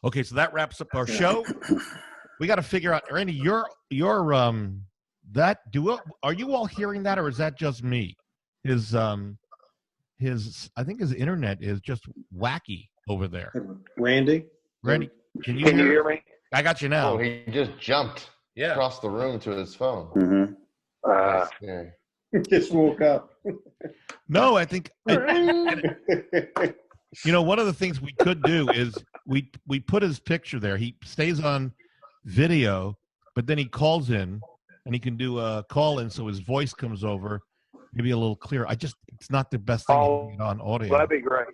[SPEAKER 1] Okay, so that wraps up our show. We got to figure out, Randy, are you all hearing that, or is that just me? I think his internet is just wacky over there.
[SPEAKER 4] Randy,
[SPEAKER 1] can you
[SPEAKER 5] hear me?
[SPEAKER 1] I got you now.
[SPEAKER 3] Oh, he just jumped across the room to his phone.
[SPEAKER 2] Mm-hmm.
[SPEAKER 3] Yeah.
[SPEAKER 4] just woke up.
[SPEAKER 1] No, I think one of the things we could do is we put his picture there. He stays on video, but then he calls in, and he can do a call in, so his voice comes over, maybe a little clearer. It's not the best thing to get on audio.
[SPEAKER 5] That'd be great.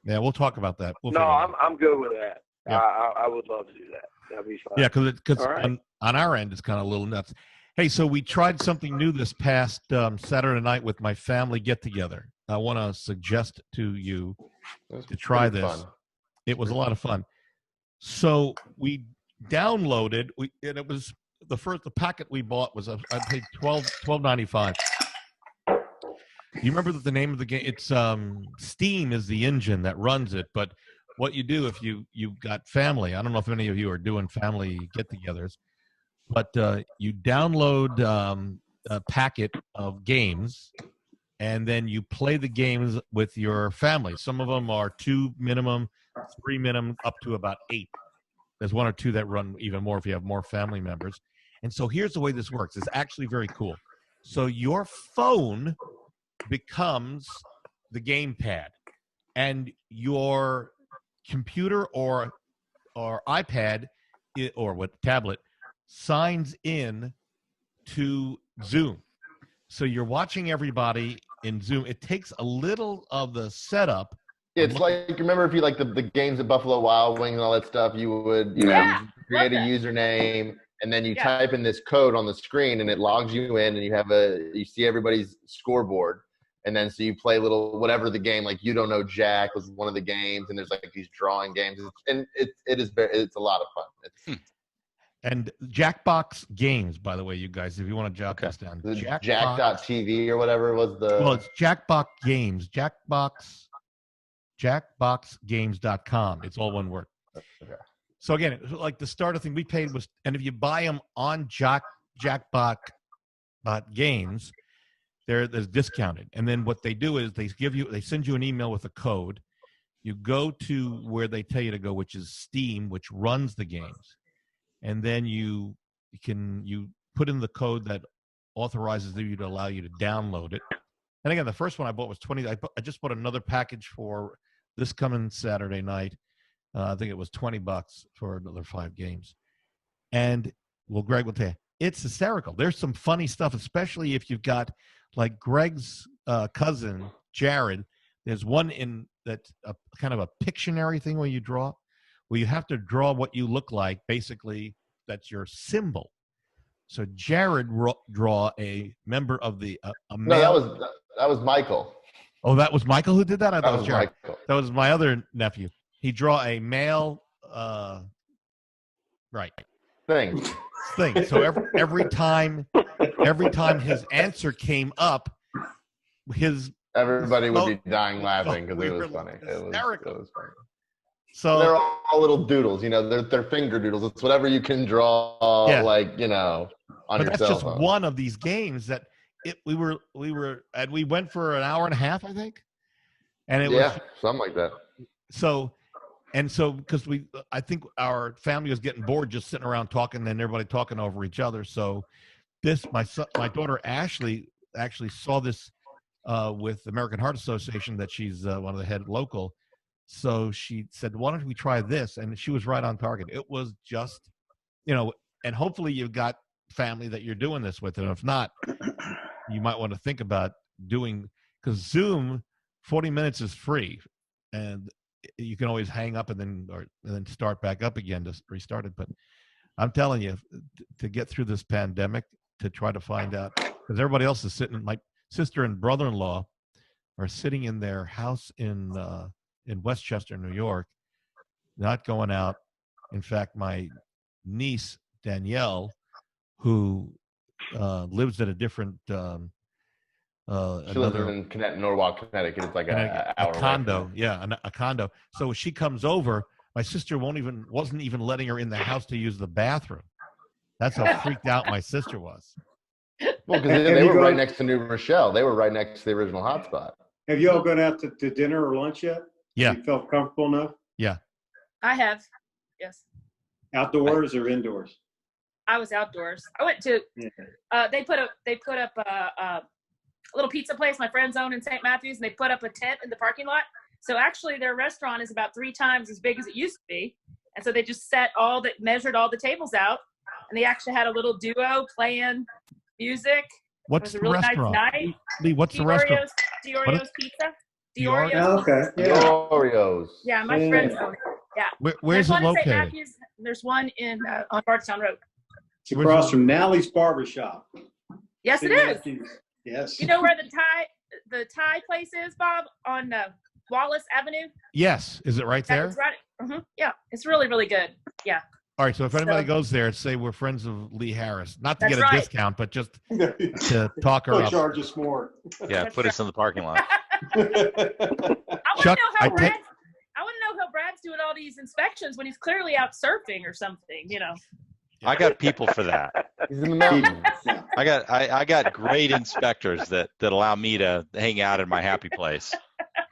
[SPEAKER 1] Yeah, we'll talk about that.
[SPEAKER 5] I'm good with that.
[SPEAKER 1] Yeah.
[SPEAKER 5] I would love to do that. That'd be fun.
[SPEAKER 1] Yeah, because
[SPEAKER 5] right.
[SPEAKER 1] on our end, it's kind of a little nuts. Hey, so we tried something new this past Saturday night with my family get-together. I want to suggest to you to try this.
[SPEAKER 3] Fun.
[SPEAKER 1] It was a lot of fun. So we downloaded, and it was the packet we bought was I paid $12.95. You remember that the name of the game? It's Steam is the engine that runs it, but what you do if you've got family, I don't know if any of you are doing family get-togethers, but you download a packet of games, and then you play the games with your family. Some of them are 2 minimum, 3 minimum, up to about 8. There's 1 or 2 that run even more if you have more family members. And so here's the way this works. It's actually very cool. So your phone becomes the gamepad, and your computer or iPad or tablet signs in to Zoom. So you're watching everybody in Zoom. It takes a little of the setup.
[SPEAKER 3] It's like, remember if you like the games at Buffalo Wild Wings and all that stuff, you would create a username, and then you type in this code on the screen, and it logs you in, and you see everybody's scoreboard. And then so you play whatever the game, like You Don't Know Jack was one of the games, and there's like these drawing games, it's a lot of fun.
[SPEAKER 1] And Jackbox Games, by the way, you guys, if you want to jot this down.
[SPEAKER 3] Jack.tv or whatever was the...
[SPEAKER 1] Well, it's Jackbox Games. Jackboxgames.com. It's all one word.
[SPEAKER 3] Okay.
[SPEAKER 1] So again, like the starter thing we paid was, and if you buy them on Jackbox Games, they're discounted. And then what they do is they send you an email with a code. You go to where they tell you to go, which is Steam, which runs the games. And then you put in the code that authorizes you to allow you to download it. And again, the first one I bought was $20. I just bought another package for this coming Saturday night. I think it was $20 for another 5 games. And Greg will tell you, it's hysterical. There's some funny stuff, especially if you've got like Greg's cousin, Jared. There's one in that kind of a Pictionary thing where you have to draw what you look like. Basically, that's your symbol. So Jared draw a member of the a male.
[SPEAKER 3] No, that was Michael.
[SPEAKER 1] Oh, that was Michael who did that? I thought it was Jared.
[SPEAKER 3] Michael.
[SPEAKER 1] That was my other nephew. He draw a male. Right.
[SPEAKER 3] thing.
[SPEAKER 1] So every time his answer came up,
[SPEAKER 3] everybody would be dying laughing because
[SPEAKER 1] we
[SPEAKER 3] it was
[SPEAKER 1] were
[SPEAKER 3] funny.
[SPEAKER 1] hysterical.
[SPEAKER 3] It was funny.
[SPEAKER 1] So
[SPEAKER 3] they're all little doodles, they're finger doodles. It's whatever you can draw, on
[SPEAKER 1] but
[SPEAKER 3] your
[SPEAKER 1] that's
[SPEAKER 3] cell
[SPEAKER 1] just
[SPEAKER 3] phone.
[SPEAKER 1] one of these games that we went for an hour and a half, I think, and it was
[SPEAKER 3] something like that.
[SPEAKER 1] So because I think our family was getting bored just sitting around talking and everybody talking over each other. So my daughter Ashley actually saw this with the American Heart Association that she's one of the head local. So she said, why don't we try this? And she was right on target. It was just, and hopefully you've got family that you're doing this with. And if not, you might want to think about doing, because Zoom, 40 minutes is free. And you can always hang up and then start back up again to restart it. But I'm telling you, to get through this pandemic, to try to find out, because everybody else is sitting, my sister and brother-in-law are sitting in their house in Westchester, New York, not going out. In fact, my niece, Danielle, who lives at a different
[SPEAKER 3] She lives in Norwalk, Connecticut. It's like a
[SPEAKER 1] condo. A condo. So she comes over. My sister wasn't even letting her in the house to use the bathroom. That's how freaked out my sister was.
[SPEAKER 3] Well, because they were right next to New Rochelle. They were right next to the original hotspot.
[SPEAKER 4] Have you all gone out to dinner or lunch yet?
[SPEAKER 1] Yeah.
[SPEAKER 4] You felt comfortable enough?
[SPEAKER 1] Yeah.
[SPEAKER 6] I have. Yes.
[SPEAKER 4] Outdoors or indoors?
[SPEAKER 6] I was outdoors. I went to. They put up a little pizza place my friends own in St. Matthews, and they put up a tent in the parking lot. So actually, their restaurant is about 3 times as big as it used to be, and so they just measured all the tables out, and they actually had a little duo playing music.
[SPEAKER 1] What's
[SPEAKER 6] it was a really
[SPEAKER 1] restaurant?
[SPEAKER 6] nice night.
[SPEAKER 1] Lee, what's the restaurant?
[SPEAKER 6] Diorio's Pizza.
[SPEAKER 1] Diorio's?
[SPEAKER 4] Oh, okay.
[SPEAKER 3] Diorio's.
[SPEAKER 6] Yeah, my friends own it. Yeah.
[SPEAKER 1] Where's it located?
[SPEAKER 6] St. Matthews. There's one on Bardstown Road.
[SPEAKER 4] It's across from Nally's Barbershop.
[SPEAKER 6] Yes, it is.
[SPEAKER 4] Yes.
[SPEAKER 6] You know where the Thai place is, Bob, on Wallace Avenue?
[SPEAKER 1] Yes. Is it right there?
[SPEAKER 6] It's right. Yeah, it's really, really good. Yeah.
[SPEAKER 1] All right. So if anybody goes there, say we're friends of Lee Harris, not to get a discount, but just to talk her up.
[SPEAKER 4] Charge us more.
[SPEAKER 7] Yeah, put us in the parking lot.
[SPEAKER 6] I want to know how Brad's doing all these inspections when he's clearly out surfing or something.
[SPEAKER 7] I got people for that.
[SPEAKER 3] He's in the mountains.
[SPEAKER 7] I got great inspectors that allow me to hang out in my happy place.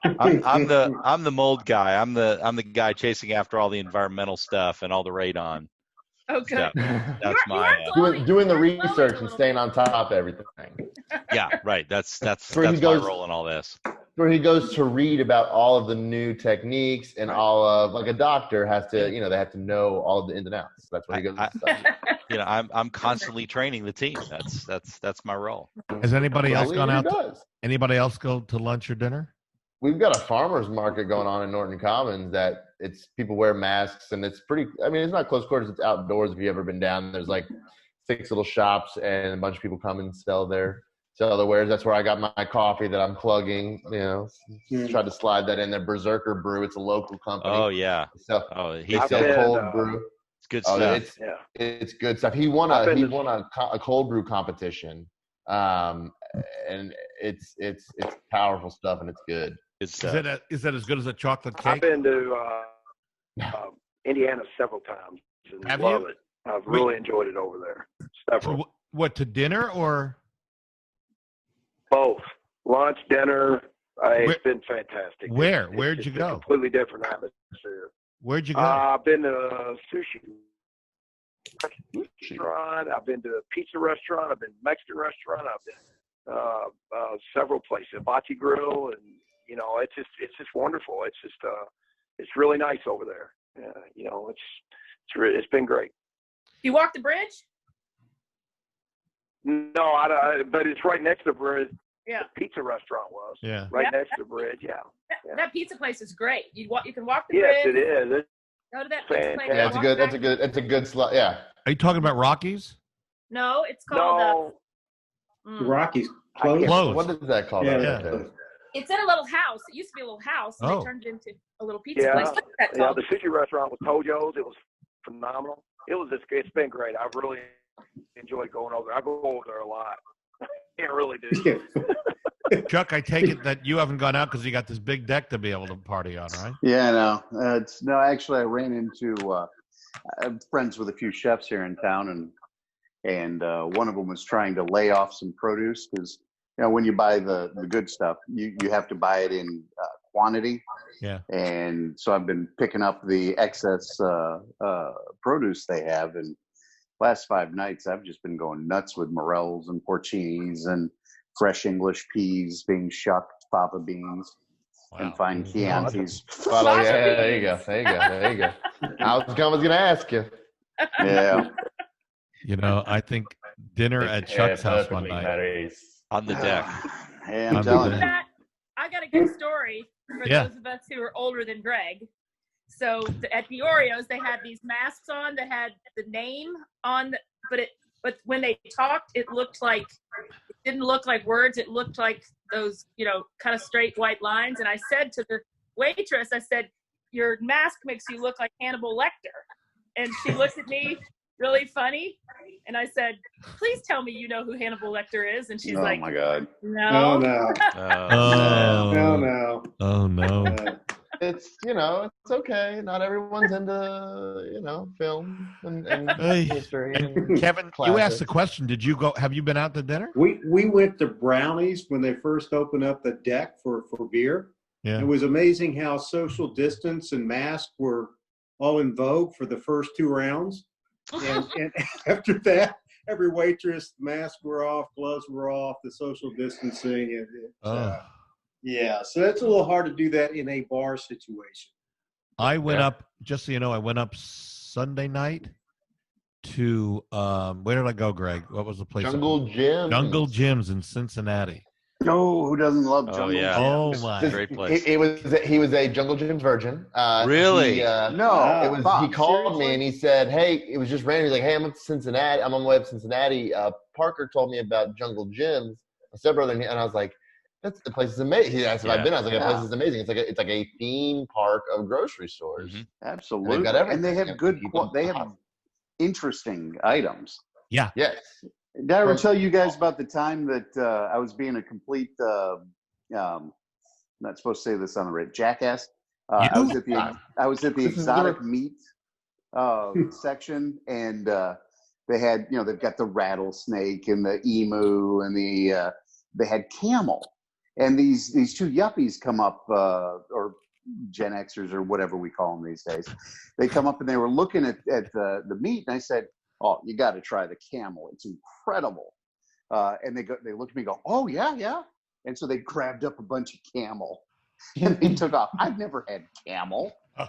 [SPEAKER 7] I'm the mold guy. I'm the guy chasing after all the environmental stuff and all the radon.
[SPEAKER 6] Oh, good.
[SPEAKER 7] That's
[SPEAKER 3] doing the research and staying on top of everything.
[SPEAKER 7] Yeah, right. That's
[SPEAKER 3] where
[SPEAKER 7] my role in all this.
[SPEAKER 3] Where he goes to read about all of the new techniques and all of, like a doctor has to, they have to know all of the ins and outs. That's where he goes.
[SPEAKER 7] I'm constantly training the team. That's my role.
[SPEAKER 1] Has anybody else gone out? Anybody else go to lunch or dinner?
[SPEAKER 3] We've got a farmer's market going on in Norton Commons that people wear masks and it's pretty, it's not close quarters, it's outdoors. If you've ever been down, there's like 6 little shops and a bunch of people come and sell their wares. That's where I got my coffee that I'm plugging, tried to slide that in there. Berserker Brew, it's a local company.
[SPEAKER 7] Oh yeah.
[SPEAKER 3] They sell cold brew.
[SPEAKER 7] It's good stuff.
[SPEAKER 3] It's good stuff. He won a cold brew competition. And it's powerful stuff and it's good.
[SPEAKER 1] Is that as good as a chocolate cake?
[SPEAKER 5] I've been to Indiana several times and love it. I've really enjoyed it over there. Several.
[SPEAKER 1] What, to dinner or?
[SPEAKER 5] Both. Lunch, dinner. It's been fantastic.
[SPEAKER 1] Where'd you go?
[SPEAKER 5] Completely different atmosphere.
[SPEAKER 1] Where'd you go?
[SPEAKER 5] I've been to a sushi restaurant. I've been to a pizza restaurant. I've been to a Mexican restaurant. I've been several places. Hibachi Grill, and it's just wonderful. It's just it's really nice over there. It's been great.
[SPEAKER 6] You walk the bridge?
[SPEAKER 5] No, but it's right next to the bridge.
[SPEAKER 6] Yeah.
[SPEAKER 5] The pizza restaurant was.
[SPEAKER 1] Yeah.
[SPEAKER 5] Right next to the bridge. Yeah.
[SPEAKER 6] That pizza place is great. You can walk the bridge.
[SPEAKER 5] Yes, it is.
[SPEAKER 6] Go to that pizza place.
[SPEAKER 3] Yeah, it's a good slot. Yeah.
[SPEAKER 1] Are you talking about Rockies?
[SPEAKER 6] No, it's called
[SPEAKER 4] Rockies
[SPEAKER 1] closed.
[SPEAKER 3] What is that called?
[SPEAKER 1] Yeah.
[SPEAKER 6] It's in a little house. It used to be a little house, and they turned it into a little pizza place.
[SPEAKER 5] The sushi restaurant was Tojo's. It was phenomenal. It's been great. I've really enjoyed going over there. I go over there a lot. Yeah, I really do.
[SPEAKER 1] Chuck, I take it that you haven't gone out because you got this big deck to be able to party on, right?
[SPEAKER 2] Yeah, no. No, actually, I ran into I'm friends with a few chefs here in town, and one of them was trying to lay off some produce because when you buy the good stuff, you have to buy it in quantity.
[SPEAKER 1] Yeah.
[SPEAKER 2] And so I've been picking up the excess produce they have, and last 5 nights I've just been going nuts with morels and porcinis and fresh English peas being shucked, fava beans, and fine Chiantis.
[SPEAKER 3] Well, yeah, there you go. I was going to ask you.
[SPEAKER 2] Yeah.
[SPEAKER 1] I think dinner at Chuck's house one night.
[SPEAKER 7] On the deck.
[SPEAKER 2] Hey, I'm telling you.
[SPEAKER 6] I got a good story for those of us who are older than Greg. So at the Oreos, they had these masks on that had the name on, but when they talked, it didn't look like words. It looked like those, kind of straight white lines. And I said to the waitress, I said, "Your mask makes you look like Hannibal Lecter." And she looked at me really funny. And I said, "Please tell me you know who Hannibal Lecter is." And she's like,
[SPEAKER 2] "Oh my God.
[SPEAKER 6] No.
[SPEAKER 1] Oh no.
[SPEAKER 3] It's it's okay. Not everyone's into film and history.
[SPEAKER 1] And Kevin, you asked the question. Did you go? Have you been out to dinner?
[SPEAKER 4] We went to Brownies when they first opened up the deck for beer.
[SPEAKER 1] Yeah.
[SPEAKER 4] It was amazing how social distance and masks were all in vogue for the first 2 rounds, and after that, every waitress, masks were off, gloves were off, the social distancing, yeah, so that's a little hard to do that in a bar situation.
[SPEAKER 1] I went up, just so you know, I went up Sunday night to, where did I go, Greg? What was the place?
[SPEAKER 3] Jungle Jim.
[SPEAKER 1] Jungle Jim's in Cincinnati.
[SPEAKER 2] Oh, who doesn't love Jungle Jim?
[SPEAKER 1] Oh, my.
[SPEAKER 7] Great place.
[SPEAKER 3] He was a Jungle Jim's virgin.
[SPEAKER 7] Really?
[SPEAKER 3] He called me and he said, "Hey," it was just random. He's like, "Hey, I'm up to Cincinnati. I'm on my way up to Cincinnati. Parker told me about Jungle Jim's, my stepbrother," and I was like, the place is amazing. He asked if I've been. I was like, that place is amazing. It's like a theme park of grocery stores.
[SPEAKER 7] Mm-hmm.
[SPEAKER 2] Absolutely.
[SPEAKER 3] And, got everything.
[SPEAKER 2] And they have they have interesting items.
[SPEAKER 1] Yeah.
[SPEAKER 3] Yes.
[SPEAKER 2] Did I ever tell you guys about the time that I was being a complete, not supposed to say this on the radio, jackass? I was at the exotic meat section, and they had, they've got the rattlesnake and the emu, and they had camel. And these 2 yuppies come up, or Gen Xers or whatever we call them these days. They come up and they were looking at the meat, and I said, "Oh, you got to try the camel. It's incredible." And they looked at me and go, "Oh, yeah." And so they grabbed up a bunch of camel and they took off. I've never had camel.
[SPEAKER 1] Oh,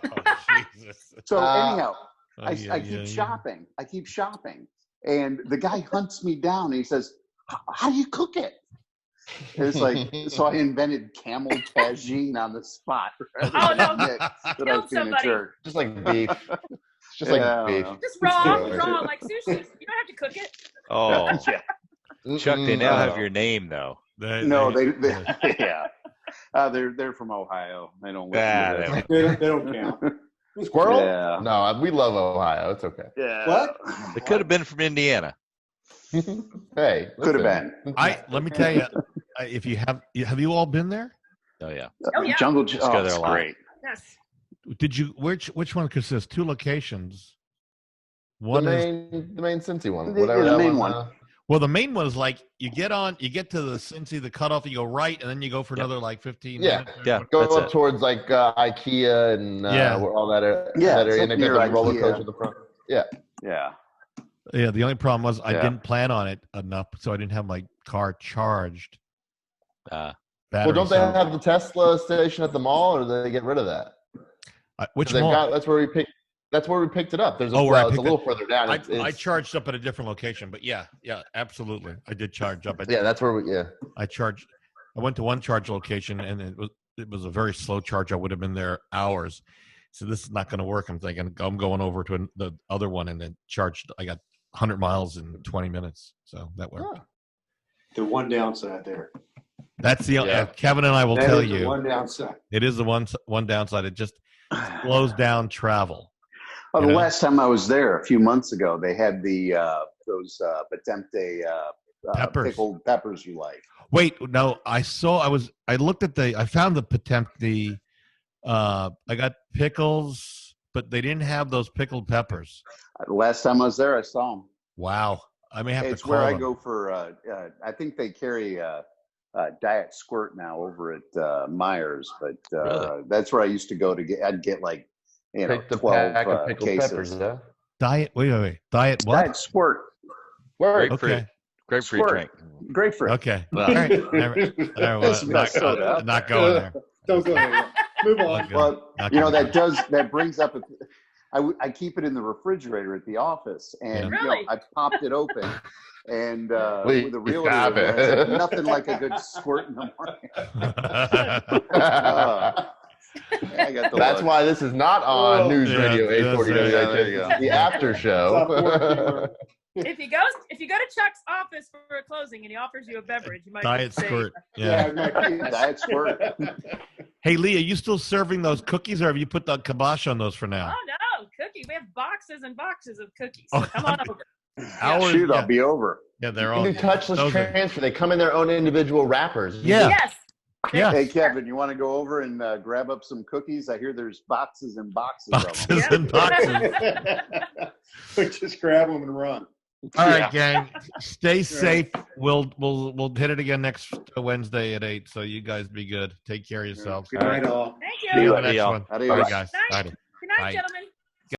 [SPEAKER 1] Jesus.
[SPEAKER 2] So anyhow, I keep shopping. I keep shopping. And the guy hunts me down and he says, "How do you cook it?" And it's like, so I invented camel tagine on the spot.
[SPEAKER 6] Oh, no.
[SPEAKER 2] That I was being
[SPEAKER 6] somebody.
[SPEAKER 2] a jerk.
[SPEAKER 3] Just like beef. Just like beef.
[SPEAKER 6] Just raw, like sushi. You don't have to cook it.
[SPEAKER 7] Oh,
[SPEAKER 2] Yeah.
[SPEAKER 7] Chuck, they now have your name though.
[SPEAKER 2] They're from Ohio. They don't listen to that.
[SPEAKER 4] They don't count.
[SPEAKER 3] Squirrel?
[SPEAKER 2] Yeah.
[SPEAKER 3] No, we love Ohio. It's okay.
[SPEAKER 2] Yeah.
[SPEAKER 4] What?
[SPEAKER 7] They could have been from Indiana.
[SPEAKER 3] Hey,
[SPEAKER 2] Could have been.
[SPEAKER 1] Let me tell you, if you have you all been there?
[SPEAKER 7] Oh yeah.
[SPEAKER 6] Oh, yeah.
[SPEAKER 2] Jungle
[SPEAKER 7] Let's go there
[SPEAKER 2] it's
[SPEAKER 7] a lot.
[SPEAKER 2] great.
[SPEAKER 6] Yes.
[SPEAKER 1] Did you? Which one consists? 2 locations.
[SPEAKER 3] The
[SPEAKER 1] One is
[SPEAKER 3] main Cincy one.
[SPEAKER 2] The
[SPEAKER 3] Whatever that
[SPEAKER 2] main one.
[SPEAKER 1] well, the main one is like you get to the Cincy, the cutoff, you go right, and then you go for another like 15 minutes.
[SPEAKER 7] Yeah.
[SPEAKER 3] Go
[SPEAKER 7] That's
[SPEAKER 3] up
[SPEAKER 7] it.
[SPEAKER 3] towards like IKEA and where all that area.
[SPEAKER 2] Yeah,
[SPEAKER 3] that area,
[SPEAKER 2] it's
[SPEAKER 3] and
[SPEAKER 2] up
[SPEAKER 3] they've got
[SPEAKER 2] near
[SPEAKER 3] the roller
[SPEAKER 2] IKEA.
[SPEAKER 3] coaster at the front. Yeah.
[SPEAKER 2] Yeah.
[SPEAKER 1] Yeah. The only problem was I
[SPEAKER 2] Yeah.
[SPEAKER 1] didn't plan on it enough, so I didn't have my car charged.
[SPEAKER 3] Well,
[SPEAKER 1] Battery,
[SPEAKER 3] don't they
[SPEAKER 1] so-
[SPEAKER 3] have the Tesla station at the mall, or do they get rid of that?
[SPEAKER 1] which
[SPEAKER 3] They've
[SPEAKER 1] mall?
[SPEAKER 3] got. That's where we picked it up. There's a,
[SPEAKER 1] Oh, where I
[SPEAKER 3] it's a
[SPEAKER 1] picked
[SPEAKER 3] little further down.
[SPEAKER 1] I
[SPEAKER 3] It's-
[SPEAKER 1] charged up at a different location, but yeah, absolutely. I did charge up.
[SPEAKER 3] yeah, that's where we. Yeah.
[SPEAKER 1] I went to one charge location, and it was a very slow charge. I would have been there hours. So this is not going to work. I'm thinking I'm going over to the other one, and then charged. I got 100 miles in 20 minutes, so that worked.
[SPEAKER 4] The one downside there.
[SPEAKER 1] That's the
[SPEAKER 3] Yeah.
[SPEAKER 1] Kevin and I will
[SPEAKER 4] That
[SPEAKER 1] tell
[SPEAKER 4] is the
[SPEAKER 1] you.
[SPEAKER 4] one downside.
[SPEAKER 1] It is the one downside. It just slows down travel.
[SPEAKER 2] Oh,
[SPEAKER 1] You
[SPEAKER 2] the
[SPEAKER 1] know?
[SPEAKER 2] last time I was there a few months ago, they had those Patente
[SPEAKER 1] Peppers.
[SPEAKER 2] pickled peppers you like.
[SPEAKER 1] Wait, no, I looked at I found the Potemkin. I got pickles, but they didn't have those pickled peppers.
[SPEAKER 2] The last time I was there, I saw them.
[SPEAKER 1] Wow. I may have
[SPEAKER 2] It's
[SPEAKER 1] to call
[SPEAKER 2] where I
[SPEAKER 1] them.
[SPEAKER 2] go for. I think they carry Diet Squirt now over at Myers, but
[SPEAKER 3] Really?
[SPEAKER 2] that's where I used to go to get. I'd get like
[SPEAKER 3] Pick the
[SPEAKER 2] 12
[SPEAKER 3] pack of pickled
[SPEAKER 2] cases.
[SPEAKER 3] peppers. Yeah.
[SPEAKER 1] Diet. Wait. Diet what?
[SPEAKER 2] Diet Squirt.
[SPEAKER 3] Word.
[SPEAKER 7] Grapefruit.
[SPEAKER 1] Okay.
[SPEAKER 7] Grapefruit
[SPEAKER 2] Squirt.
[SPEAKER 7] drink.
[SPEAKER 2] Grapefruit.
[SPEAKER 1] Okay.
[SPEAKER 7] Well,
[SPEAKER 1] All right. All
[SPEAKER 2] That's
[SPEAKER 1] right.
[SPEAKER 2] messed up.
[SPEAKER 1] Not going there.
[SPEAKER 4] Don't go there. Move on.
[SPEAKER 1] Okay.
[SPEAKER 2] Well,
[SPEAKER 1] Okay.
[SPEAKER 2] that brings up. I keep it in the refrigerator at the office, and
[SPEAKER 1] Yeah.
[SPEAKER 6] Really?
[SPEAKER 2] I popped it open, and
[SPEAKER 3] We
[SPEAKER 2] with the realtor
[SPEAKER 3] have
[SPEAKER 2] there, I said,
[SPEAKER 3] it.
[SPEAKER 2] nothing like a good squirt in the morning. I got the
[SPEAKER 3] That's
[SPEAKER 2] look.
[SPEAKER 3] why this is not on
[SPEAKER 4] Oh.
[SPEAKER 3] News
[SPEAKER 1] Yeah,
[SPEAKER 3] Radio
[SPEAKER 1] yeah,
[SPEAKER 3] 840
[SPEAKER 1] yeah, there you
[SPEAKER 3] WHA,
[SPEAKER 1] go.
[SPEAKER 3] the after
[SPEAKER 4] Top work
[SPEAKER 3] show.
[SPEAKER 4] humor.
[SPEAKER 6] If you go to Chuck's office for a closing and he offers you a beverage, you might
[SPEAKER 1] Diet
[SPEAKER 6] say,
[SPEAKER 1] Squirt.
[SPEAKER 4] Yeah,
[SPEAKER 1] Yeah.
[SPEAKER 4] it might be.
[SPEAKER 2] Diet Squirt.
[SPEAKER 1] Hey, Lee, are you still serving those cookies, or have you put the kibosh on those for now?
[SPEAKER 6] "Oh no, cookie! We have boxes and boxes of cookies. So
[SPEAKER 1] Oh,
[SPEAKER 6] come on over."
[SPEAKER 1] Ours-
[SPEAKER 2] Shoot,
[SPEAKER 1] yeah.
[SPEAKER 2] I'll be over.
[SPEAKER 1] Yeah, they're
[SPEAKER 3] You
[SPEAKER 1] all
[SPEAKER 3] can do touchless
[SPEAKER 1] those are-
[SPEAKER 3] transfer. They come in their own individual wrappers.
[SPEAKER 1] Yeah.
[SPEAKER 6] Yes.
[SPEAKER 1] Yeah.
[SPEAKER 2] Hey, Kevin, you want to go over and grab up some cookies? I hear there's boxes and boxes of them.
[SPEAKER 1] boxes
[SPEAKER 6] Yeah.
[SPEAKER 1] and boxes.
[SPEAKER 4] We just grab them and run.
[SPEAKER 1] All right, gang. Stay safe. We'll hit it again next Wednesday at 8. So you guys be good. Take care of yourselves.
[SPEAKER 4] Good night, all.
[SPEAKER 6] Thank
[SPEAKER 1] See you
[SPEAKER 6] you.
[SPEAKER 1] on the next
[SPEAKER 7] Adios.
[SPEAKER 1] one.
[SPEAKER 2] Adios.
[SPEAKER 1] All right, guys.
[SPEAKER 6] Night.
[SPEAKER 1] Bye.
[SPEAKER 6] Good night,
[SPEAKER 1] Bye.
[SPEAKER 6] gentlemen.